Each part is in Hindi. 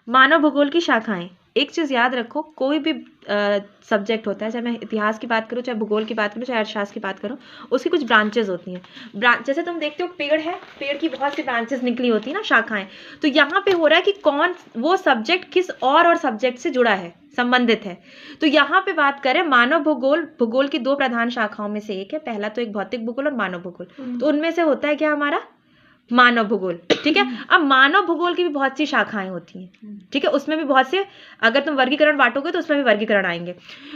मानव भूगोल की शाखाएं। एक चीज याद रखो, कोई भी सब्जेक्ट होता है, चाहे मैं इतिहास की बात करूं, चाहे भूगोल की बात करूं, चाहे अर्थशास्त्र की बात करूं, उसकी कुछ ब्रांचेस होती हैं। जैसे तुम देखते हो पेड़ है, पेड़ की बहुत सी ब्रांचेस निकली होती है ना, शाखाएं। तो यहाँ पे हो रहा है कि कौन वो सब्जेक्ट किस और सब्जेक्ट से जुड़ा है, संबंधित है। तो यहाँ पे बात करें मानव भूगोल, भूगोल की दो प्रधान शाखाओं में से एक है। पहला तो एक भौतिक भूगोल और मानव भूगोल। तो उनमें से होता है क्या हमारा मानव भूगोल, ठीक है। अब मानव भूगोल की भी बहुत सी शाखाएं होती हैं, ठीक है। उसमें भी बहुत से, अगर तुम वर्गीकरण बांटोगे तो उसमें भी वर्गीकरण आएंगे।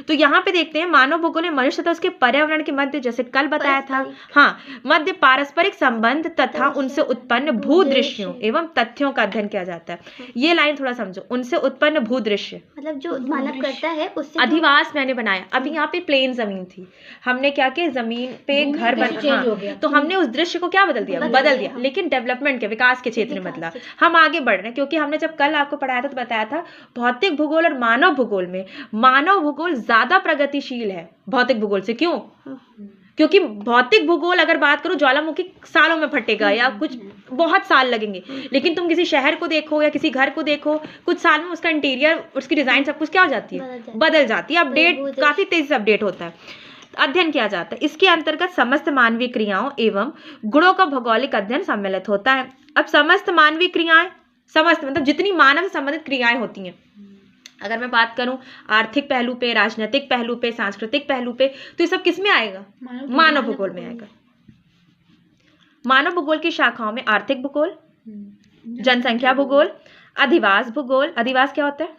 तो यहाँ पे देखते हैं मानव भूगोल में मनुष्य तथा उसके पर्यावरण के मध्य, जैसे कल बताया था, हाँ, मध्य पारस्परिक संबंध तथा उनसे उत्पन्न भूदृश्यों एवं तथ्यों का अध्ययन किया जाता है। ये लाइन थोड़ा समझो, उनसे उत्पन्न भूदृश्य मतलब जो मानव करता है उससे अधिवास मैंने बनाया। अभी यहाँ पे प्लेन जमीन थी, हमने क्या किया, जमीन पे घर बना, तो हमने उस दृश्य को क्या बदल दिया, लेकिन डेवलपमेंट के विकास के क्षेत्र में बदला। हम आगे बढ़ रहे हैं, क्योंकि हमने जब कल आपको पढ़ाया था तो बताया था भौतिक भूगोल और मानव भूगोल में मानव भूगोल ज्यादा प्रगतिशील है भौतिक भूगोल से। क्यों? क्योंकि भौतिक भूगोल अगर बात करो, ज्वालामुखी सालों में फटेगा या कुछ बहुत साल लगेंगे, लेकिन तुम किसी शहर को देखो या किसी घर को देखो, कुछ साल में उसका इंटीरियर, उसकी डिजाइन, सब कुछ क्या हो जाती है, बदल जाती है। अपडेट काफी तेजी से अपडेट होता है, अध्ययन किया जाता है। इसके अंतर्गत समस्त मानवीय क्रियाओं एवं गुणों का भौगोलिक अध्ययन सम्मिलित होता है। अब समस्त मानवीय क्रियाएं, समस्त मतलब जितनी मानव से संबंधित क्रियाएं होती हैं, अगर मैं बात करूं आर्थिक पहलू पे, राजनीतिक पहलू पे, सांस्कृतिक पहलू पे, तो ये सब किस में आएगा, मानव भूगोल में आएगा। मानव भूगोल की शाखाओं में आर्थिक भूगोल, जनसंख्या भूगोल, अधिवास भूगोल। अधिवास क्या होता है?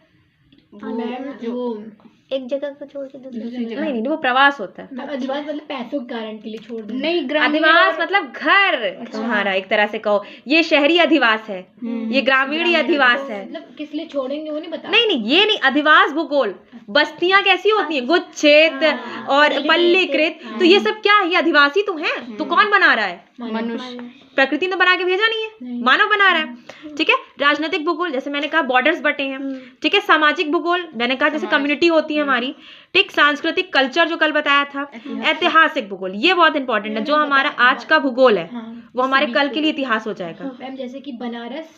एक जगह को छोड़ के दूसरी जगह। नहीं, वो प्रवास होता है। अधिवास मतलब पैसों के कारण के लिए छोड़ दो। नहीं, अधिवास मतलब घर तुम्हारा, एक तरह से कहो ये शहरी अधिवास है, ये ग्रामीण अधिवास है। मतलब किस लिए छोड़ेंगे वो नहीं बता। नहीं, ये नहीं। अधिवास भूगोल, बस्तियां कैसी होती हैं, गुच्छित और पल्लीकृत, तो ये सब क्या है, ये अधिवासी तो हैं। तो कौन बना रहा है? मनुष्य। प्रकृति ने बना के भेजा नहीं है, मानव बना रहा है, ठीक है। राजनीतिक भूगोल, जैसे मैंने कहा बॉर्डर्स बटे हैं, ठीक है। सामाजिक भूगोल, मैंने कहा जैसे कम्युनिटी होती है हमारी, ठीक। सांस्कृतिक, कल्चर जो कल बताया था। ऐतिहासिक भूगोल, ये बहुत इंपॉर्टेंट है। जो हमारा आज का भूगोल है वो हमारे कल के लिए इतिहास हो जाएगा। जैसे कि बनारस,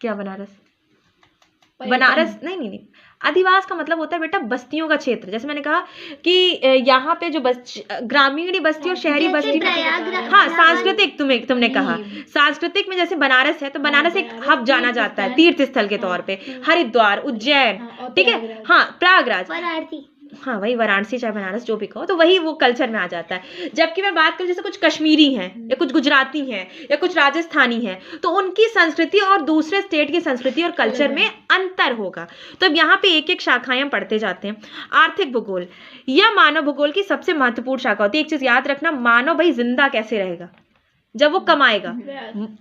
क्या बनारस? बनारस नहीं, अधिवास का मतलब होता है बेटा बस्तियों का क्षेत्र। जैसे मैंने कहा कि यहाँ पे जो ग्रामीण बस्ती और शहरी बस्ती, हाँ, सांस्कृतिक, तुमने कहा सांस्कृतिक में जैसे बनारस है, तो बनारस एक हब जाना जाता है तीर्थ स्थल के तौर पे, हरिद्वार, उज्जैन, ठीक है, हाँ, प्रयागराज, हाँ, वही वाराणसी चाहे बनारस जो भी कहो, तो वही वो कल्चर में आ जाता है। जबकि मैं बात करूं जैसे कुछ कश्मीरी हैं या कुछ गुजराती हैं या कुछ राजस्थानी हैं, तो उनकी संस्कृति और दूसरे स्टेट की संस्कृति और कल्चर में अंतर होगा। तो अब यहाँ पे एक एक शाखाएं हम पढ़ते जाते हैं। आर्थिक भूगोल, यह मानव भूगोल की सबसे महत्वपूर्ण शाखा होती है। एक चीज याद रखना, मानव भाई जिंदा कैसे रहेगा जब वो कमाएगा,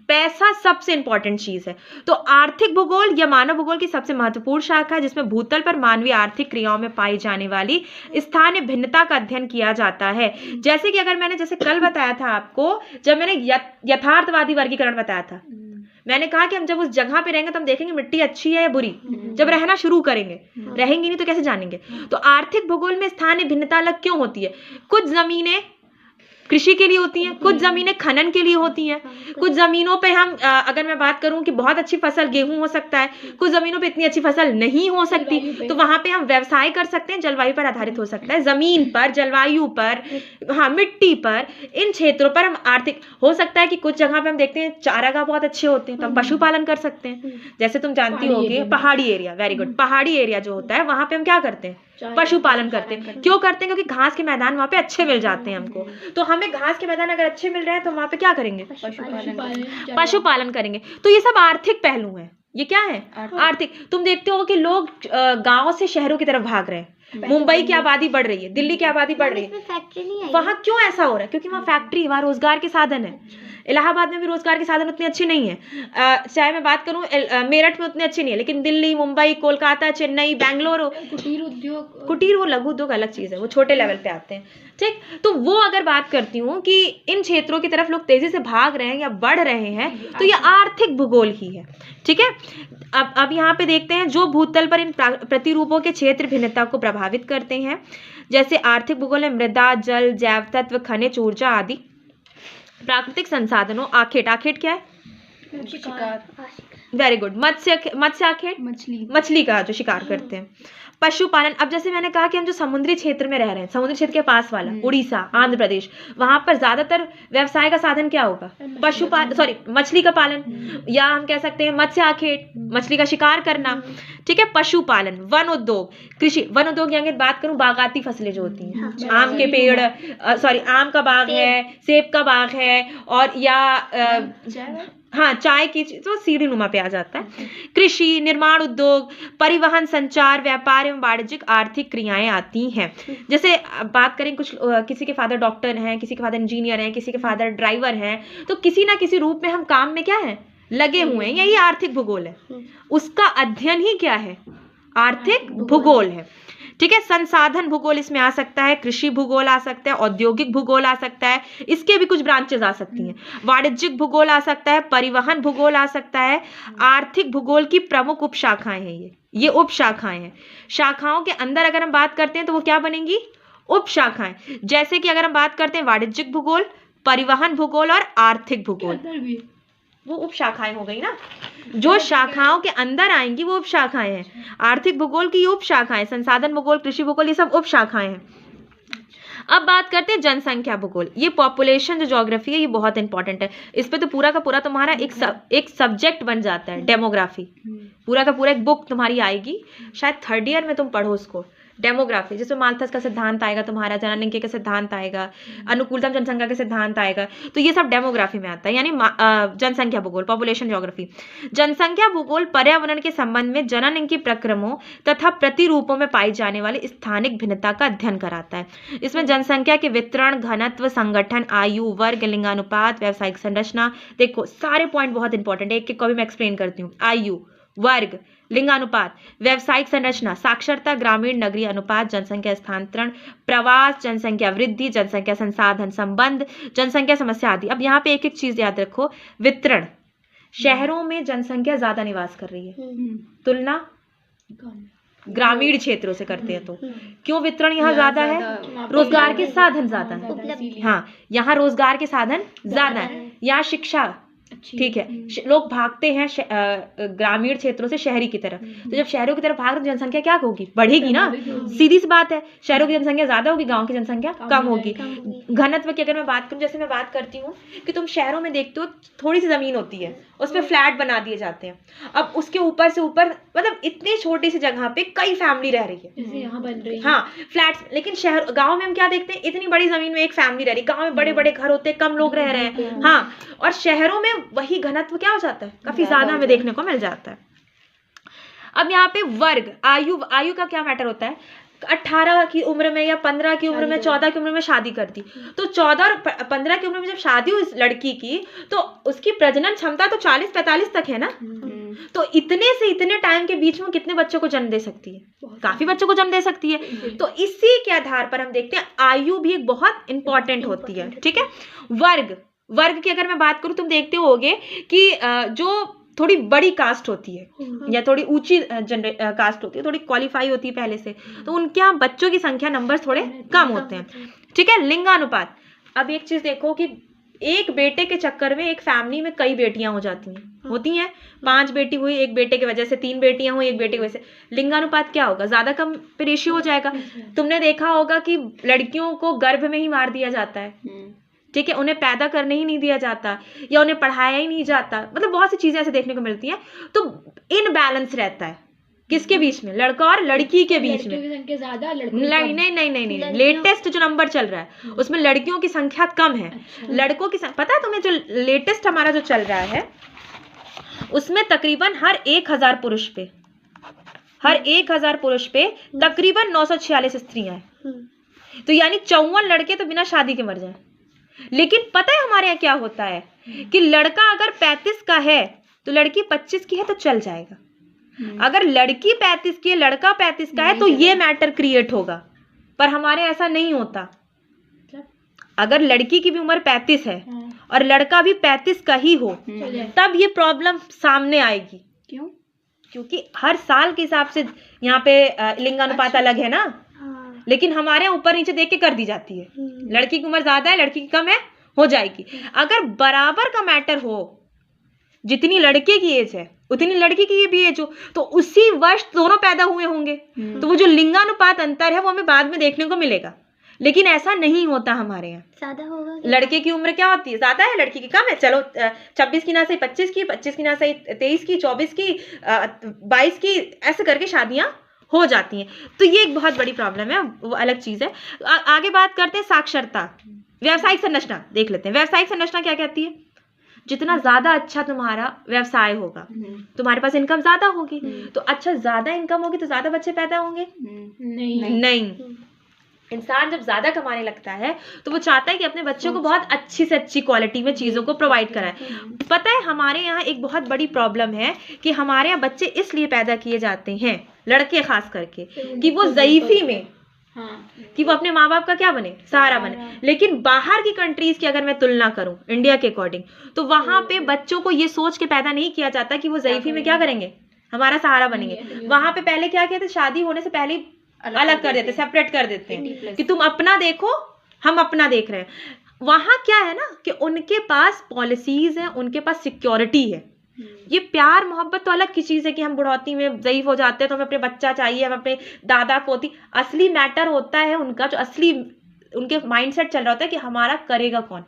पैसा सबसे इंपॉर्टेंट चीज है। तो आर्थिक भूगोल या मानव भूगोल की सबसे महत्वपूर्ण शाखा है, जिसमें भूतल पर मानवीय आर्थिक क्रियाओं में पाई जाने वाली स्थानीय भिन्नता का अध्ययन किया जाता है। जैसे कि अगर मैंने जैसे कल बताया था आपको, जब मैंने यथार्थवादी वर्गीकरण बताया था, मैंने कहा कि हम जब उस जगह पे रहेंगे तो हम देखेंगे मिट्टी अच्छी है या बुरी। जब रहना शुरू करेंगे, रहेंगे नहीं तो कैसे जानेंगे। तो आर्थिक भूगोल में स्थानीय भिन्नता अलग क्यों होती है? कुछ जमीनें कृषि के लिए होती हैं, कुछ जमीनें खनन के लिए होती हैं, कुछ जमीनों पे हम अगर मैं बात करूं कि बहुत अच्छी फसल गेहूं हो सकता है, कुछ जमीनों पे इतनी अच्छी फसल नहीं हो सकती, तो वहां पे हम व्यवसाय कर सकते हैं, जलवायु पर आधारित हो सकता है, जमीन पर, जलवायु पर, हाँ, मिट्टी पर, इन क्षेत्रों पर हम आर्थिक हो सकता है कि कुछ जगह पे हम देखते हैं चारागाह बहुत अच्छे होते हैं, तो हम पशुपालन कर सकते हैं। जैसे तुम जानती होगी पहाड़ी एरिया, वेरी गुड, पहाड़ी एरिया जो होता है वहां पे हम क्या करते हैं, पशुपालन करते हैं। क्यों करते हैं? क्योंकि घास के मैदान वहां पे अच्छे मिल जाते हैं हमको। तो हमें घास के मैदान अगर अच्छे मिल रहे हैं तो वहां पे क्या करेंगे, पशुपालन करेंगे। तो ये सब आर्थिक पहलू है। ये क्या है? आर्थिक। तुम देखते हो कि लोग गांव से शहरों की तरफ भाग रहे हैं, मुंबई की आबादी बढ़ रही है, दिल्ली की आबादी बढ़ रही है, वहां क्यों ऐसा हो रहा है? क्योंकि वहाँ फैक्ट्री, वहाँ रोजगार के साधन है। इलाहाबाद में भी रोजगार के साधन उतने अच्छे नहीं है, चाहे मैं बात करूं मेरठ में उतने अच्छे नहीं है, लेकिन दिल्ली, मुंबई, कोलकाता, चेन्नई, बेंगलोर, कुटीर वो लघु उद्योग अलग चीज है, वो छोटे लेवल पे आते हैं, ठीक। तो वो अगर बात करती हूँ कि इन क्षेत्रों की तरफ लोग तेजी से भाग रहे हैं या बढ़ रहे हैं, तो ये आर्थिक भूगोल ही है, ठीक है। अब यहाँ पे देखते हैं जो भूतल पर इन प्रतिरूपों के क्षेत्र भिन्नता को प्रभावित करते हैं। जैसे आर्थिक भूगोल है मृदा, जल, जैव तत्व, खनिज, ऊर्जा आदि। प्राकृतिक संसाधनों, आखेट क्या है? Very good. मत्स्य आखेट मछली का जो शिकार करते हैं। पशुपालन, अब जैसे मैंने कहा कि हम जो समुद्री क्षेत्र में रह रहे हैं, समुद्री क्षेत्र के पास वाला उड़ीसा, आंध्र प्रदेश, वहां पर ज्यादातर व्यवसाय का साधन क्या होगा? पशुपालन, सॉरी मछली का पालन, या हम कह सकते हैं मत्स्य आखेट, मछली का शिकार करना। ठीक है, पशुपालन। वन उद्योग, कृषि। वन उद्योग अगर बात करूं, बागाती फसलें जो होती हैं, आम के पेड़, सॉरी आम का बाग है, सेब का बाग है, और या हाँ चाय की तो सीढ़ी नुमा पे आ जाता है। कृषि, निर्माण उद्योग, परिवहन, संचार, व्यापार एवं वाणिज्यिक आर्थिक क्रियाएं आती हैं। जैसे बात करें, कुछ किसी के फादर डॉक्टर हैं, किसी के फादर इंजीनियर हैं, किसी के फादर ड्राइवर हैं, तो किसी ना किसी रूप में हम काम में क्या है, लगे हुए हैं। यही आर्थिक भूगोल है, उसका अध्ययन ही क्या है, आर्थिक भूगोल है। ठीक है, संसाधन भूगोल इसमें आ सकता है, कृषि भूगोल आ सकता है, औद्योगिक भूगोल आ सकता है, इसके भी कुछ ब्रांचेस आ सकती हैं। वाणिज्यिक भूगोल आ सकता है, परिवहन भूगोल आ सकता है। आर्थिक भूगोल की प्रमुख उपशाखाएं हैं ये उपशाखाएं हैं। शाखाओं के अंदर अगर हम बात करते हैं तो वो क्या बनेंगी, उपशाखाएं। जैसे कि अगर हम बात करते हैं वाणिज्यिक भूगोल, परिवहन भूगोल और आर्थिक भूगोल, वो उपशाखाएं हो गई ना, जो शाखाओं के अंदर आएंगी वो उपशाखाएं हैं। आर्थिक भूगोल की उपशाखाएं, संसाधन भूगोल, कृषि भूगोल, ये सब उपशाखाएं हैं। अब बात करते हैं जनसंख्या भूगोल। ये पॉपुलेशन जो ज्योग्राफी है ये बहुत इंपॉर्टेंट है। इस पे तो पूरा का पूरा तुम्हारा एक सब्जेक्ट बन जाता है, डेमोग्राफी। पूरा का पूरा एक बुक तुम्हारी आएगी, शायद 3rd ईयर में तुम पढ़ो उसको, डेमोग्राफी, जिसमें माल्थस का सिद्धांत आएगा, तुम्हारा जननांक का सिद्धांत आएगा, अनुकूलतम जनसंख्या का सिद्धांत आएगा, तो ये सब डेमोग्राफी में आता है, यानी जनसंख्या भूगोल, पॉपुलेशन ज्योग्राफी। जनसंख्या भूगोल पर्यावरण के संबंध में जननांकीय प्रक्रमों तथा प्रतिरूपों में पाई जाने वाली स्थानिक भिन्नता का अध्ययन कराता है। इसमें जनसंख्या के वितरण, घनत्व, संगठन, आयु, वर्ग, लिंगानुपात, व्यावसायिक संरचना, देखो सारे पॉइंट बहुत इंपॉर्टेंट है, एक एक को भी मैं एक्सप्लेन करती हूँ। आयु, वर्ग, लिंगानुपात, व्यावसायिक संरचना, साक्षरता, ग्रामीण नगरीय अनुपात, जनसंख्या स्थानांतरण, प्रवास, जनसंख्या वृद्धि, जनसंख्या संसाधन संबंध, जनसंख्या समस्या आदि। अब यहाँ पे एक एक चीज याद रखो। वितरण, शहरों में जनसंख्या ज्यादा निवास कर रही है, तुलना ग्रामीण क्षेत्रों से करते हैं। तो क्यों वितरण यहाँ ज्यादा है? रोजगार के साधन ज्यादा है। हाँ, यहाँ रोजगार के साधन ज्यादा है। यहाँ शिक्षा, ठीक है, लोग भागते हैं ग्रामीण क्षेत्रों से शहरी की तरफ, तो जब शहरों की तरफ भाग रहे जनसंख्या क्या होगी, बढ़ेगी ना, सीधी सी बात है। शहरों की जनसंख्या ज्यादा होगी, गांव की जनसंख्या कम होगी। घनत्व की अगर मैं बात करूं, जैसे मैं बात करती हूँ कि तुम शहरों में देखते हो थोड़ी सी जमीन होती है, उस पर फ्लैट बना दिए जाते हैं। अब उसके ऊपर से ऊपर, मतलब इतनी छोटी सी जगह पे कई फैमिली रह रही है, जैसे यहाँ बन रही है। हाँ, फ्लैट्स। लेकिन शहर, गांव में हम क्या देखते हैं, इतनी बड़ी जमीन में एक फैमिली रह रही, गांव में बड़े बड़े घर होते हैं, कम लोग रह रहे हैं। हाँ, और शहरों में वही घनत्व क्या हो जाता है, काफी ज्यादा हमें देखने को मिल जाता है। अब यहाँ पे वर्ग, आयु का क्या मैटर होता है, 18 की उम्र में या 15 की उम्र में, 14 की उम्र में शादी कर दी, तो 14 और 15 की उम्र में जब शादी हुई इस लड़की की, तो उसकी प्रजनन क्षमता तो 40-45 तक है ना। तो इतने से इतने टाइम के बीच में कितने बच्चों को जन्म दे सकती है, काफी बच्चों को जन्म दे सकती है। तो इसी के आधार पर हम देखते हैं आयु भी एक बहुत इंपॉर्टेंट होती है। ठीक है, वर्ग की अगर मैं बात करूं, तुम देखते होगे कि जो थोड़ी बड़ी कास्ट होती है या थोड़ी ऊंची कास्ट होती है, थोड़ी क्वालिफाई होती है पहले से, तो उनके यहाँ बच्चों की संख्या, नंबर थोड़े कम होते हैं। ठीक है, लिंगानुपात। अब एक चीज देखो कि एक बेटे के चक्कर में एक फैमिली में कई बेटियां हो जाती हैं, होती हैं। 5 बेटी हुई, एक बेटे की वजह से 3 बेटियां हुई, एक बेटे की वजह से, लिंगानुपात क्या होगा, ज्यादा कम रेशियो हो जाएगा। तुमने देखा होगा कि लड़कियों को गर्भ में ही मार दिया जाता है, ठीक है, उन्हें पैदा करने ही नहीं दिया जाता, या उन्हें पढ़ाया ही नहीं जाता, मतलब बहुत सी चीजें ऐसे देखने को मिलती हैं। तो इनबैलेंस रहता है किसके बीच में, लड़का और लड़की के बीच में। नहीं, लेटेस्ट जो नंबर चल रहा है उसमें लड़कियों की संख्या कम है। लड़कों की पता है तुम्हें, जो लेटेस्ट हमारा जो चल रहा है उसमें तकरीबन हर 1000 पुरुष पे तकरीबन 946 स्त्रियां हैं। तो यानी 54 लड़के तो बिना शादी के मर जाए। लेकिन पता है हमारे यहाँ क्या होता है कि लड़का अगर 35 का है तो लड़की 25 की है तो चल जाएगा, अगर लड़की 35 की है, लड़का 35 का है तो ये मैटर क्रिएट होगा। पर हमारे ऐसा नहीं होता। अगर लड़की की भी उम्र 35 है और लड़का भी 35 का ही हो, तब ये प्रॉब्लम सामने आएगी। क्यों? क्योंकि हर साल के हिसाब से यहाँ पे लिंगानुपात अलग है ना, लेकिन हमारे ऊपर नीचे देख के कर दी जाती है। लड़की की उम्र ज्यादा है, लड़की की कम है, हो जाएगी। अगर बराबर का मैटर हो, जितनी लड़के की एज है उतनी लड़की की भी एज हो, तो उसी वर्ष दोनों पैदा हुए होंगे, तो वो जो लिंगानुपात अंतर है वो हमें बाद में देखने को मिलेगा। लेकिन ऐसा नहीं होता हमारे यहाँ। ज्यादा होगा लड़के की उम्र क्या होती है, ज्यादा है, लड़की की कम है। चलो 26 की ना सही 25 की, 25 की ना सही 23 की, 24 की, 22 की, ऐसे करके शादियां हो जाती हैं। तो ये एक बहुत बड़ी प्रॉब्लम है, वो अलग चीज है। आगे बात करते हैं साक्षरता। व्यावसायिक संरचना देख लेते हैं। व्यावसायिक संरचना क्या कहती है? जितना ज्यादा अच्छा तुम्हारा व्यवसाय होगा, तुम्हारे पास इनकम ज्यादा होगी, तो अच्छा ज्यादा इनकम होगी तो ज्यादा बच्चे पैदा होंगे? नहीं। इंसान जब ज्यादा कमाने लगता है तो वो चाहता है कि अपने बच्चों को बहुत अच्छी से अच्छी क्वालिटी में चीजों को प्रोवाइड कराए। पता है हमारे यहाँ एक बहुत बड़ी प्रॉब्लम है कि हमारे यहाँ बच्चे इसलिए पैदा किए जाते हैं, लड़के खास करके, कि वो ज़ईफी में, कि वो अपने माँ बाप का क्या बने, सहारा बने। लेकिन बाहर की कंट्रीज की अगर मैं तुलना करूं इंडिया के अकॉर्डिंग, तो वहां पे बच्चों को ये सोच के पैदा नहीं किया जाता कि वो ज़ईफी में क्या करेंगे, हमारा सहारा बनेंगे। वहां पे पहले क्या किया था, शादी होने से पहले अलग कर देते, सेपरेट कर देते हैं कि तुम अपना देखो, हम अपना देख रहे हैं। वहां क्या है ना कि उनके पास पॉलिसीज हैं, उनके पास सिक्योरिटी है। ये प्यार मोहब्बत तो अलग की चीज है कि हम बुढ़ौती में ज़ईफ हो जाते हैं तो हमें अपने बच्चा चाहिए, हम अपने दादा पोती। असली मैटर होता है उनका, जो असली उनके माइंडसेट चल रहा होता है कि हमारा करेगा कौन,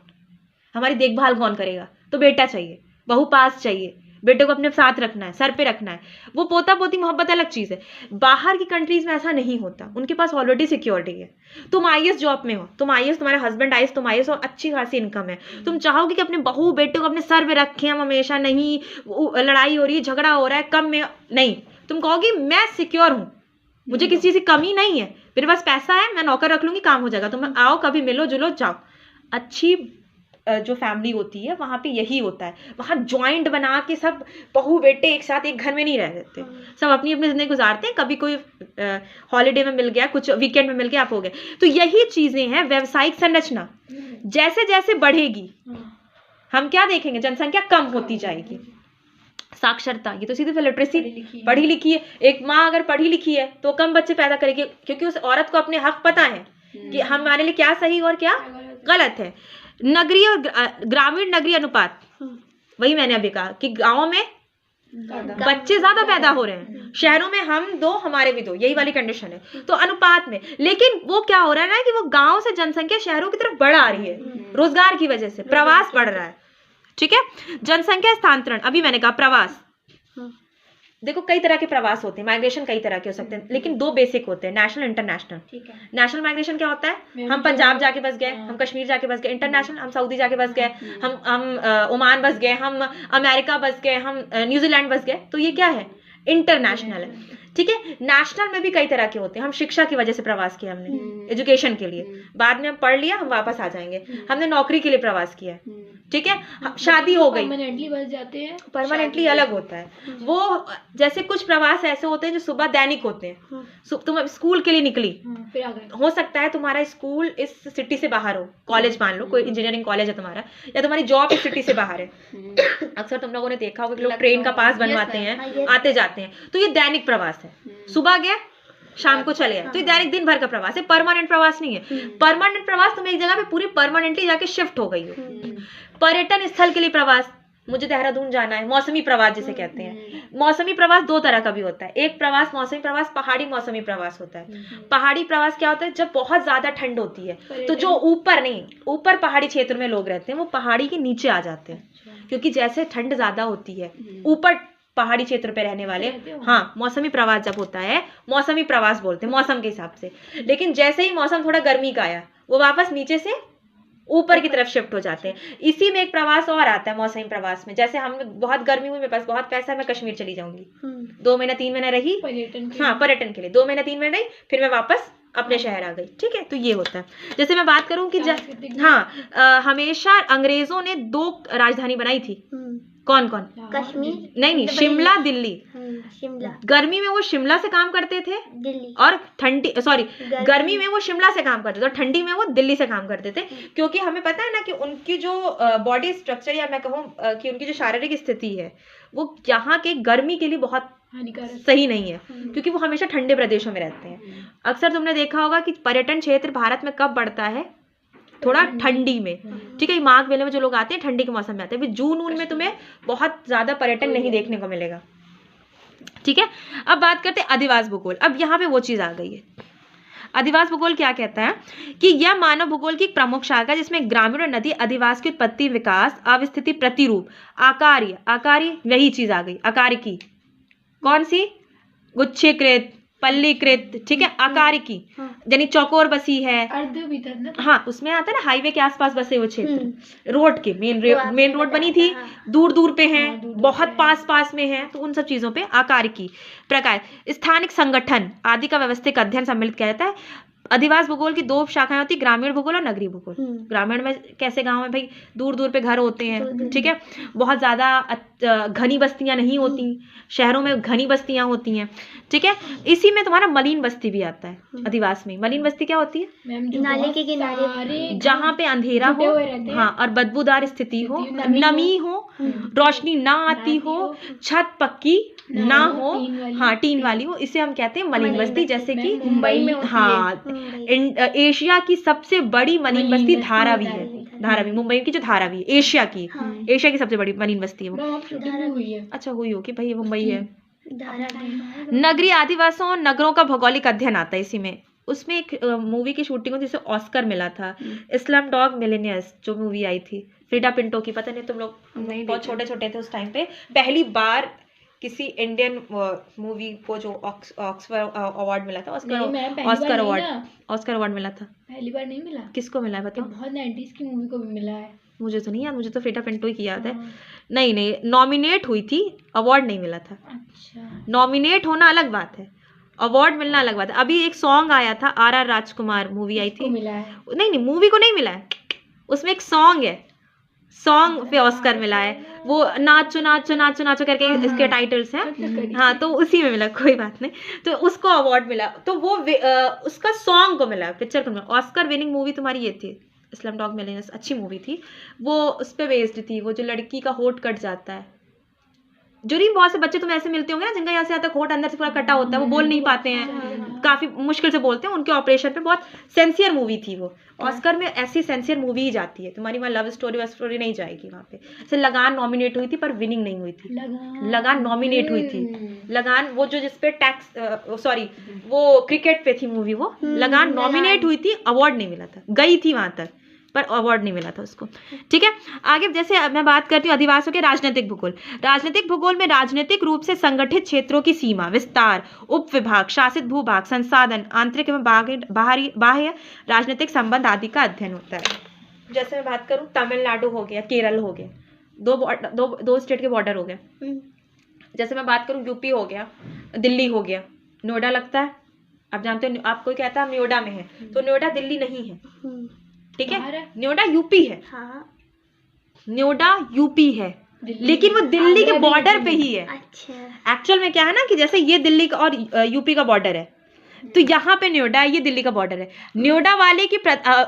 हमारी देखभाल कौन करेगा। तो बेटा चाहिए, बहू पास चाहिए, बेटे को अपने साथ रखना है, सर पे रखना है। वो पोता पोती मोहब्बत अलग चीज है। बाहर की कंट्रीज में ऐसा नहीं होता, उनके पास ऑलरेडी सिक्योरिटी है। तुम IAS जॉब में हो, तुम IAS, तुम्हारे हस्बैंड IAS, तुम IAS और अच्छी खासी इनकम है, तुम चाहोगे कि अपने बहू बेटे को अपने सर पे रखें हम हमेशा, नहीं लड़ाई हो रही है, झगड़ा हो रहा है, कम में नहीं, तुम कहोगी मैं सिक्योर हूँ, मुझे किसी चीज की कमी नहीं है, मेरे पास पैसा है, मैं नौकर रख लूंगी, काम हो जाएगा, तुम आओ कभी मिलो जुलो जाओ। अच्छी जो फैमिली होती है वहाँ पे यही होता है। वहाँ जॉइंट बना के सब बहू बेटे एक साथ एक घर में नहीं रह रहते, सब अपनी अपनी जिंदगी गुजारते हैं। कभी कोई हॉलीडे में मिल गया, कुछ वीकेंड में मिल गया, आप हो गए। तो यही चीजें हैं व्यावसायिक संरचना। जैसे जैसे बढ़ेगी हम क्या देखेंगे, जनसंख्या कम होती जाएगी। साक्षरता, ये तो सीधे लिटरेसी, पढ़ी लिखी है। एक माँ अगर पढ़ी लिखी है तो कम बच्चे पैदा करेगी, क्योंकि उस औरत को अपने हक पता है कि हमारे लिए क्या सही और क्या गलत है। नगरीय और ग्रामीण नगरीय अनुपात, वही मैंने अभी कहा कि गांवों में बच्चे ज्यादा पैदा हो रहे हैं, शहरों में हम दो हमारे भी दो, यही वाली कंडीशन है। तो अनुपात में, लेकिन वो क्या हो रहा है ना कि वो गांव से जनसंख्या शहरों की तरफ बढ़ आ रही है, रोजगार की वजह से प्रवास बढ़ रहा है। ठीक है, जनसंख्या स्थानांतरण, अभी मैंने कहा प्रवास। देखो कई तरह के प्रवास होते हैं, माइग्रेशन कई तरह के हो सकते हैं, लेकिन दो बेसिक होते हैं, नेशनल इंटरनेशनल। नेशनल माइग्रेशन क्या होता है, हम पंजाब जाके बस गए, हम कश्मीर जाके बस गए। इंटरनेशनल, हम सऊदी जाके बस गए, हम ओमान बस गए, हम अमेरिका बस गए, हम न्यूजीलैंड बस गए। तो ये क्या है, इंटरनेशनल है। ठीक है, नेशनल में भी कई तरह के होते हैं। हम शिक्षा की वजह से प्रवास किया, हमने एजुकेशन के लिए, बाद में हम पढ़ लिया, हम वापस आ जाएंगे। हमने नौकरी के लिए प्रवास किया, ठीक है, शादी हो गई, परमानेंटली बस जाते हैं, परमानेंटली अलग होता है वो। जैसे कुछ प्रवास ऐसे होते हैं जो सुबह दैनिक होते हैं, तुम स्कूल के लिए निकली, फिर आ गए। हो सकता है तुम्हारा स्कूल इस सिटी से बाहर हो, कॉलेज मान लो कोई इंजीनियरिंग कॉलेज है तुम्हारा, या तुम्हारी जॉब इस सिटी से बाहर है। अक्सर तुम लोगों ने देखा होगा कि लोग ट्रेन का पास बनवाते हैं, आते जाते हैं, तो ये दैनिक प्रवास है। सुबह गया, शाम को चले गए, तो ये डायरेक्ट दिन भर का प्रवास है, परमानेंट प्रवास नहीं है। परमानेंट प्रवास तुम एक जगह पे पूरी परमानेंटली जाके शिफ्ट हो गई हो। पर्यटन स्थल के लिए प्रवास, मुझे देहरादून जाना है, मौसमी प्रवास जिसे कहते हैं। मौसमी प्रवास दो तरह का भी होता है, एक प्रवास मौसमी प्रवास, पहाड़ी मौसमी प्रवास होता है। पहाड़ी प्रवास क्या होता है, जब बहुत ज्यादा ठंड होती है तो जो ऊपर नहीं, ऊपर पहाड़ी क्षेत्र में लोग रहते हैं, वो पहाड़ी के नीचे आ जाते हैं, क्योंकि जैसे ठंड ज्यादा होती है ऊपर पहाड़ी क्षेत्र पे रहने वाले, हाँ, मौसमी प्रवास जब होता है, मौसमी प्रवास बोलते हैं मौसम के हिसाब से। लेकिन जैसे ही मौसम थोड़ा गर्मी का आया, वो वापस नीचे से ऊपर की तरफ शिफ्ट हो जाते हैं। इसी में एक प्रवास और आता है मौसमी प्रवास में, जैसे हम बहुत गर्मी हुई, मेरे पास बहुत पैसा है, मैं कश्मीर चली जाऊंगी, 2 महीना 3 महीना रही, पर्यटन के लिए 2 महीना 3 महीना रही, फिर मैं वापस अपने शहर आ गई। ठीक है, तो ये होता है। जैसे मैं बात करूं कि हमेशा अंग्रेजों ने 2 राजधानी बनाई थी, कौन कौन, कश्मीर, नहीं, शिमला दिल्ली। शिमला, गर्मी में वो शिमला से काम करते थे, दिल्ली, और गर्मी में वो शिमला से काम करते थे, और ठंडी में वो दिल्ली से काम करते थे। क्योंकि हमें पता है ना कि उनकी जो बॉडी स्ट्रक्चर, या मैं कहूँ कि उनकी जो शारीरिक स्थिति है, वो यहाँ के गर्मी के लिए बहुत सही नहीं है, क्योंकि वो हमेशा ठंडे प्रदेशों में रहते हैं। अक्सर तुमने देखा होगा कि पर्यटन क्षेत्र भारत में कब बढ़ता है, थोड़ा ठंडी में। ठीक है, माघ मेले में जो लोग आते हैं ठंडी के मौसम में आते हैं, जून में तुम्हें बहुत ज्यादा पर्यटन नहीं देखने को मिलेगा। ठीक है, अब बात करते हैं अधिवास भूगोल। अब यहाँ पे वो चीज़ आ गई है। अधिवास भूगोल क्या कहता है कि यह मानव भूगोल की एक प्रमुख शाखा है जिसमें ग्रामीण और नदी अधिवास की उत्पत्ति, विकास, अवस्थिति, प्रतिरूप, आकार्य वही चीज आ गई। आकार्य की कौन सी? गुच्छीकृत, पल्लीकृत, ठीक है, आकार्य की यानी चौकोर बसी है, अर्ध भीतर ना, हाँ उसमें आता है ना हाईवे के आसपास बसे हुए क्षेत्र, रोड के मेन रोड बनी थी, दूर दूर पे हैं, बहुत पास में हैं, तो उन सब चीजों पे आकार की प्रकार। स्थानिक संगठन आदि का व्यवस्थित अध्ययन सम्मिलित किया जाता है। अधिवास भूगोल की दो शाखाएं होती, ग्रामीण भूगोल और नगरीय भूगोल। ग्रामीण में कैसे गांव में भाई दूर दूर पे घर होते हैं, ठीक है, बहुत ज्यादा घनी बस्तियां नहीं होती, शहरों में घनी बस्तियां होती हैं, ठीक है। इसी में तुम्हारा मलिन बस्ती भी आता है अधिवास में। मलिन बस्ती क्या होती है? नाले के किनारे जहाँ पे अंधेरा हो, हाँ, और बदबूदार स्थिति हो, नमी हो, रोशनी ना आती हो, छत पक्की ना हो, हाँ टीन वाली हो, इसे हम कहते हैं मलिन बस्ती। जैसे कि मुंबई में, हाँ, एशिया की सबसे बड़ी मलिन बस्ती धारावी है। धारावी मुंबई की जो धारावी है, एशिया की सबसे बड़ी मलिन बस्ती है वो। हुई है। अच्छा हुई होगी भाई, ये मुंबई है। नगरीय आदिवासियों और नगरों का भौगोलिक अध्ययन आता है इसी में। उसमें एक मूवी की शूटिंग हुई जिसे ऑस्कर मिला था, स्लमडॉग मिलियनेयर्स, जो मूवी आई थी फ्रीडा पिंटो की। पता नहीं तुम लोग बहुत छोटे छोटे थे उस टाइम पे। पहली बार किसी इंडियन मूवी को जो ऑस्कर अवार्ड मिला था, ऑस्कर अवार्ड मिला था। पहली बार नहीं मिला? किसको मिला है बताओ? बहुत 90s की मूवी को भी मिला है। मुझे तो नहीं याद, मुझे तो फ्रीडा पिंटो की याद है। नहीं, नॉमिनेट हुई थी, अवार्ड नहीं मिला था। अच्छा, नॉमिनेट होना अलग बात है, अवार्ड मिलना अलग बात है। अभी एक सॉन्ग आया था, आर राजकुमार मूवी आई थी, मिला है? नहीं मूवी को नहीं मिला है, उसमें एक सॉन्ग है, सॉन्ग पे ऑस्कर मिला है। वो नाचो नाचो नाचो नाचो करके इसके टाइटल्स हैं, हाँ, तो उसी में मिला, कोई बात नहीं। तो उसको अवार्ड मिला, तो वो उसका सॉन्ग को मिला, पिक्चर को मिला। ऑस्कर विनिंग मूवी तुम्हारी ये थी स्लमडॉग मिलियनेयर्स, अच्छी मूवी थी वो, उस पे बेस्ड थी। वो जो लड़की का होठ कट जाता है, जो नहीं बहुत से बच्चे तुम्हें ऐसे मिलते होंगे ना जिनका यहाँ से आता है होठ अंदर से पूरा कटा होता है, वो बोल नहीं पाते हैं, काफी मुश्किल से बोलते हैं, उनके ऑपरेशन पे बहुत सेंसियर मूवी थी वो। ऑस्कर में ऐसी सेंसियर मूवी ही जाती है, तुम्हारी वहाँ लव स्टोरी नहीं जाएगी वहाँ पे। जैसे लगान नॉमिनेट हुई थी पर विनिंग नहीं हुई थी, लगान नॉमिनेट हुई थी। लगान वो जो जिसपे टैक्स सॉरी वो क्रिकेट पे थी मूवी, वो लगान नॉमिनेट हुई थी, अवार्ड नहीं मिला था, गई थी वहां तक पर अवार्ड नहीं मिला था उसको, ठीक है। आगे जैसे मैं बात करती हूँ अधिवासियों के राजनीतिक भूगोल। राजनीतिक भूगोल में राजनीतिक रूप से संगठित क्षेत्रों की सीमा, विस्तार, उप विभाग, शासित भूभाग, संसाधन, आंतरिक एवं बाह्य राजनीतिक संबंध आदि का अध्ययन होता है। जैसे मैं बात करूँ तमिलनाडु हो गया, केरल हो गया, दो स्टेट के बॉर्डर हो गए। जैसे मैं बात करूँ यूपी हो गया, दिल्ली हो गया, नोएडा लगता है, आप जानते हो, आप कोई कहता है हम नोएडा में है, तो नोएडा दिल्ली नहीं है, ठीक है, नोएडा यूपी है, नोएडा यूपी है, लेकिन वो दिल्ली के बॉर्डर पे ही है। अच्छा, एक्चुअल में क्या है ना कि जैसे ये दिल्ली का और यूपी का बॉर्डर है, तो यहाँ पे नोएडा है, ये दिल्ली का बॉर्डर है। नोएडा वाले की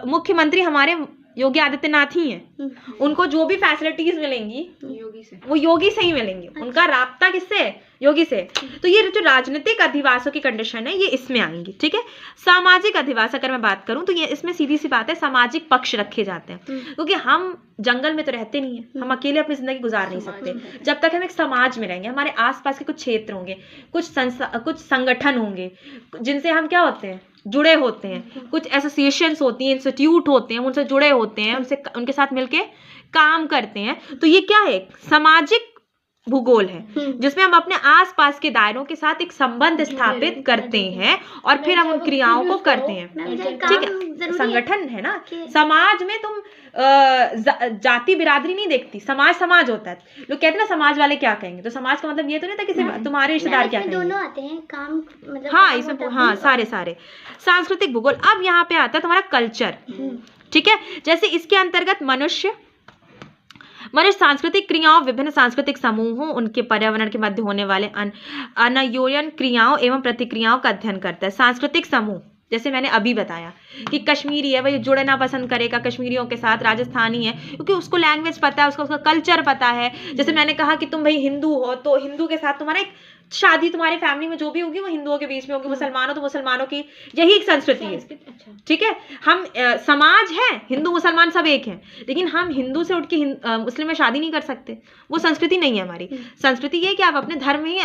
मुख्यमंत्री हमारे योगी आदित्यनाथ ही हैं। उनको जो भी फैसिलिटीज मिलेंगी वो योगी से ही मिलेंगी। उनका राब्ता किससे है? योगी से। तो ये जो राजनीतिक अधिवासों की कंडीशन है ये इसमें आएंगी, ठीक है। सामाजिक अधिवास अगर मैं बात करूं तो ये इसमें सीधी सी बात है, सामाजिक पक्ष रखे जाते हैं, क्योंकि हम जंगल में तो रहते नहीं है, हम अकेले अपनी जिंदगी गुजार नहीं सकते। जब तक हम एक समाज में रहेंगे, हमारे आसपास के कुछ क्षेत्र होंगे, कुछ संगठन होंगे जिनसे हम क्या होते हैं, जुड़े होते हैं, कुछ एसोसिएशंस होती हैं, इंस्टीट्यूट होते हैं, उनसे जुड़े होते हैं, उनके साथ मिलके काम करते हैं। तो ये क्या है? सामाजिक भूगोल है, जिसमें हम अपने आसपास के दायरों के साथ एक संबंध स्थापित करते हैं और फिर हम उन क्रियाओं को करते हैं, ठीक है। संगठन है ना, समाज में तुम जाति बिरादरी नहीं देखती, समाज होता है। लोग कहते हैं ना समाज वाले क्या कहेंगे, तो समाज का मतलब ये तो नहीं था किसी तुम्हारे रिश्तेदार क्या कहेंगे, दोनों आते हैं काम, मतलब हाँ इसमें, हाँ सारे सांस्कृतिक भूगोल। अब यहाँ पे आता है तुम्हारा कल्चर, ठीक है। जैसे इसके अंतर्गत मनुष्य सांस्कृतिक क्रियाओं, विभिन्न सांस्कृतिक समूहों, उनके पर्यावरण के मध्य होने वाले अनयोन्य क्रियाओं एवं प्रतिक्रियाओं का अध्ययन करता है। सांस्कृतिक समूह जैसे मैंने अभी बताया कि कश्मीरी है, वही जुड़ना पसंद करेगा कश्मीरियों के साथ, राजस्थानी है क्योंकि उसको लैंग्वेज पता है, उसका कल्चर पता है। जैसे मैंने कहा कि तुम भाई हिंदू हो तो हिंदू के साथ तुम्हारा एक शादी, तुम्हारे फैमिली में जो भी होगी वो हिंदुओं के बीच में होगी, मुसलमान हो तो मुसलमानों की, यही एक संस्कृति है, ठीक है। हम समाज है, हिंदू मुसलमान सब एक हैं, लेकिन हम हिंदू से उठ के मुस्लिम में शादी नहीं कर सकते, वो संस्कृति नहीं है हमारी। संस्कृति ये है कि आप अपने धर्म में ही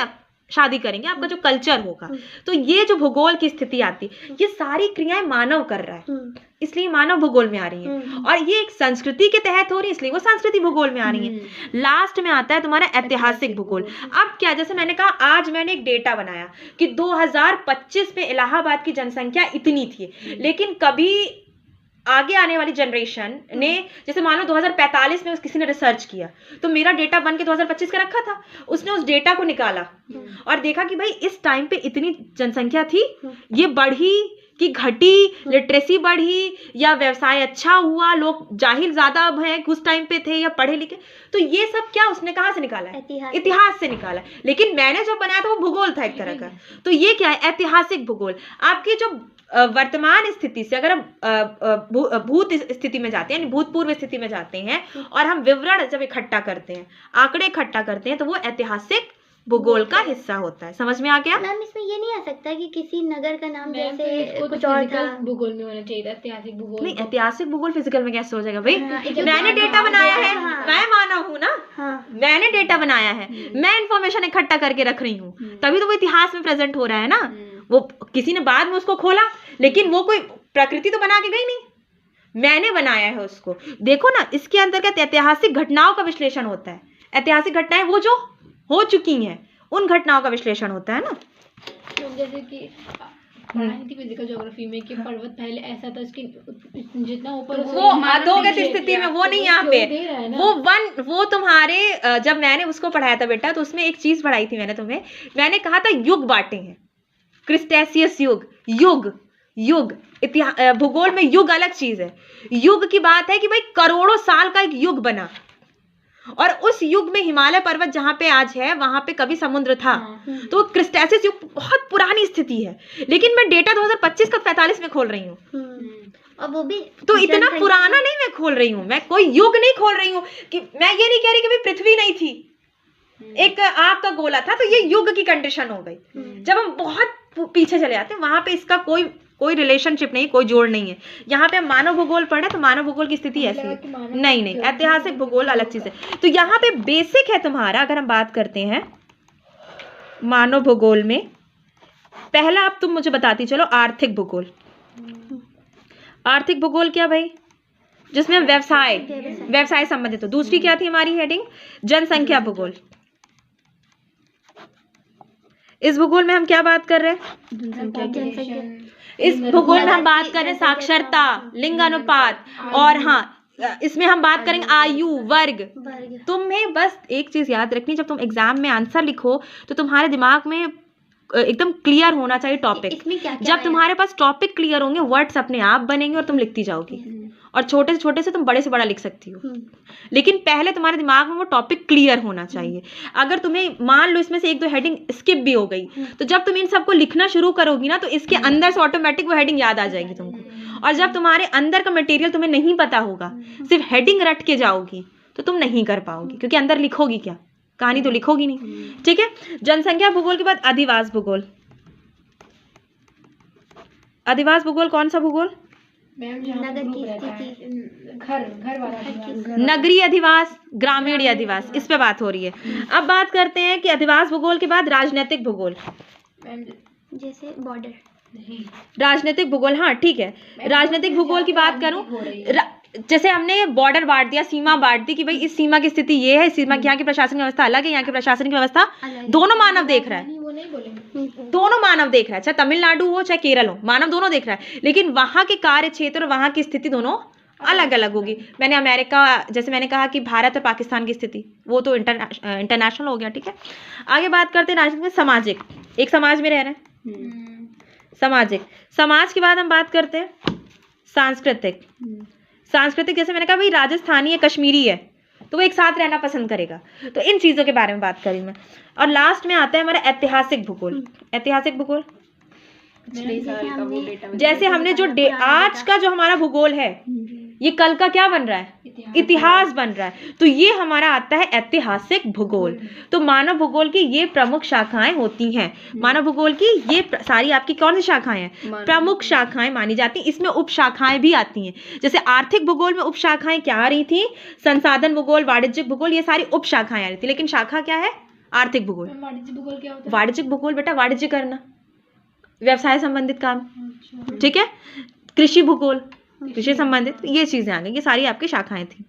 शादी करेंगे, आपका जो कल्चर होगा। तो ये जो भूगोल की स्थिति आती, ये सारी क्रियाएं मानव कर रहा है, इसलिए मानव भूगोल में आ रही है। और ये एक संस्कृति के तहत हो रही है, इसलिए वो संस्कृति भूगोल में आ रही है। लास्ट में आता है तुम्हारा ऐतिहासिक भूगोल। अब क्या, जैसे मैंने कहा, आज मैंने एक डेटा बनाया कि 2025 में इलाहाबाद की जनसंख्या इतनी थी, लेकिन कभी आगे आने वाली जनरेशन ने, जैसे मान लो 2045 में किसी ने रिसर्च किया, तो मेरा डेटा बन के 2025 का रखा था, उसने उस डेटा को निकाला और देखा कि भाई इस टाइम पे इतनी जनसंख्या थी, ये बढ़ी कि घटी, लिटरेसी बढ़ी या व्यवसाय अच्छा हुआ, लोग जाहिल ज्यादा अब हैं, उस टाइम पे थे या पढ़े लिखे, तो ये सब क्या उसने कहाँ से निकाला है? इतिहास से निकाला। लेकिन मैंने जो बनाया था वो भूगोल था एक तरह का। तो ये क्या है? ऐतिहासिक भूगोल। आपकी जो वर्तमान स्थिति से अगर हम भूत स्थिति में जाते हैं, यानी भूतपूर्व स्थिति में जाते हैं, और हम विवरण जब इकट्ठा करते हैं, आंकड़े इकट्ठा करते हैं, तो वो ऐतिहासिक भूगोल का हिस्सा होता है। समझ में आ गया? मैम इसमें ये नहीं आ सकता कि किसी नगर का नाम जैसे इसको कुछ तो और फिजिकल था। भूगोल में होना चाहिए था, ऐतिहासिक भूगोल नहीं, ऐतिहासिक भूगोल फिजिकल में कैसे हो जाएगा भाई? एकदम मैंने डेटा बनाया है, मैं मानव हूँ ना, हाँ। मैंने डेटा बनाया है, मैं इंफॉर्मेशन इकट्ठा करके रख रही हूँ, तभी तो वो इतिहास में प्रेजेंट हो रहा है ना। वो किसी ने बाद में उसको खोला, लेकिन वो कोई प्रकृति तो बना के गई नहीं, मैंने बनाया है उसको। देखो ना, इसके अंतर्गत ऐतिहासिक घटनाओं का विश्लेषण होता है। ऐतिहासिक घटनाएं वो जो हो चुकी हैं, उन घटनाओं का विश्लेषण होता है ना। तो जैसे कि पढ़ाई थी फिजिकल ज्योग्राफी में कि पर्वत पहले ऐसा था, उसकी जितना ऊपर वो अधोगत स्थिति में, वो नहीं यहाँ पे, वो तुम्हारे जब मैंने उसको पढ़ाया था बेटा, तो उसमें एक चीज पढ़ाई थी मैंने तुम्हें, मैंने कहा था युग बांटे हैं, क्रिस्टेशियस युग, युग इतिहास भूगोल में युग अलग चीज है। युग की बात है कि भाई करोड़ों साल का एक युग बना, और उस युग में हिमालय पर्वत जहां पे आज है, वहां पे कभी समुद्र था। तो क्रिस्टेशियस युग बहुत पुरानी स्थिति है, लेकिन मैं डेटा 2025 का 45 में खोल रही हूँ, और वो भी तो इतना पुराना नहीं मैं खोल रही हूँ, मैं कोई युग नहीं खोल रही हूँ। कि मैं ये नहीं कह रही कि भाई पृथ्वी नहीं थी, एक आग का गोला था, तो ये युग की कंडीशन हो गई। जब हम बहुत पीछे चले जाते हैं, वहां पे इसका कोई रिलेशनशिप नहीं, कोई जोड़ नहीं है। यहाँ पे हम मानव भूगोल पढ़े, तो मानव भूगोल की स्थिति ऐसी है। नहीं, ऐतिहासिक भूगोल अलग चीज है। तो यहाँ पे बेसिक है तुम्हारा, अगर हम बात करते हैं मानव भूगोल में, पहला अब तुम मुझे बताती चलो, आर्थिक भूगोल। आर्थिक भूगोल क्या भाई? जिसमें हम व्यवसाय संबंधित हो। दूसरी क्या थी हमारी हेडिंग? जनसंख्या भूगोल। इस भूगोल में हम क्या बात कर रहे हैं? इस भूगोल में हम बात कर रहे हैं साक्षरता, लिंगानुपात, और हाँ, इसमें हम बात करेंगे आयु, वर्ग। तुम्हें बस एक चीज याद रखनी, जब तुम एग्जाम में आंसर लिखो तो तुम्हारे दिमाग में एकदम क्लियर होना चाहिए टॉपिक। जब तुम्हारे पास टॉपिक क्लियर होंगे, वर्ड्स अपने आप बनेंगे और तुम लिखती जाओगी, और छोटे से तुम बड़े से बड़ा लिख सकती हो। लेकिन पहले तुम्हारे दिमाग में वो टॉपिक क्लियर होना चाहिए। अगर तुम्हें मान लो इसमें से एक दो हेडिंग स्किप भी हो गई, तो जब तुम इन सबको लिखना शुरू करोगी ना, तो इसके अंदर से ऑटोमेटिक वो हेडिंग याद आ जाएगी तुमको। और जब तुम्हारे अंदर का मटेरियल तुम्हें नहीं पता होगा, सिर्फ हेडिंग रट के जाओगी, तो तुम नहीं कर पाओगी, क्योंकि अंदर लिखोगी क्या? कहानी तो लिखोगी नहीं। ठीक है। जनसंख्या भूगोल के बाद अधिवास भूगोल। अधिवास भूगोल कौन सा भूगोल? नगरीय अधिवास, ग्रामीण अधिवास, इस पे बात हो रही है। अब बात करते हैं कि अधिवास भूगोल के बाद राजनीतिक भूगोल। जैसे बॉर्डर, राजनीतिक भूगोल, हाँ ठीक है। राजनीतिक भूगोल की बात करूं, जैसे हमने बॉर्डर बांट दिया, सीमा बांट दी कि भाई इस सीमा की स्थिति ये है, इस सीमा की यहाँ की प्रशासनिक व्यवस्था अलग है, यहाँ की प्रशासनिक व्यवस्था, दोनों मानव देख रहा है, दोनों मानव देख रहा है, चाहे तमिलनाडु हो चाहे केरल हो, मानव दोनों देख रहा है। लेकिन वहां के कार्य क्षेत्र और वहां की स्थिति दोनों अलग अलग होगी। मैंने अमेरिका, जैसे मैंने कहा कि भारत और पाकिस्तान की स्थिति, वो तो इंटरनेशनल हो गया। ठीक है। आगे बात करते हैं राजनीति में सामाजिक, एक समाज में रह रहे हैं, सामाजिक। समाज के बाद हम बात करते हैं सांस्कृतिक। सांस्कृतिक, जैसे मैंने कहा भाई राजस्थानी है, कश्मीरी है, तो वो एक साथ रहना पसंद करेगा। तो इन चीजों के बारे में बात करी मैं। और लास्ट में आता है हमारा ऐतिहासिक भूगोल। ऐतिहासिक भूगोल जैसे हमने जो आज का जो हमारा भूगोल है, ये कल का क्या बन रहा है? इतिहास बन रहा है। तो ये हमारा आता है ऐतिहासिक भूगोल। तो मानव भूगोल की ये प्रमुख शाखाएं होती हैं। मानव भूगोल की ये सारी आपकी कौन सी शाखाएं हैं? प्रमुख शाखाएं मानी जाती हैं। इसमें उप शाखाएं भी आती हैं। जैसे आर्थिक भूगोल में उप शाखाएं क्या आ रही थी? संसाधन भूगोल, वाणिज्यिक भूगोल, ये सारी उप शाखाएं आ रही थी। लेकिन शाखा क्या है? आर्थिक भूगोल। वाणिज्य भूगोल क्या होता है? वाणिज्यिक भूगोल बेटा वाणिज्य करना, व्यवसाय संबंधित काम, अच्छा। ठीक है। कृषि भूगोल, कृषि संबंधित, ये चीजें आ गई, ये सारी आपकी शाखाएं थी।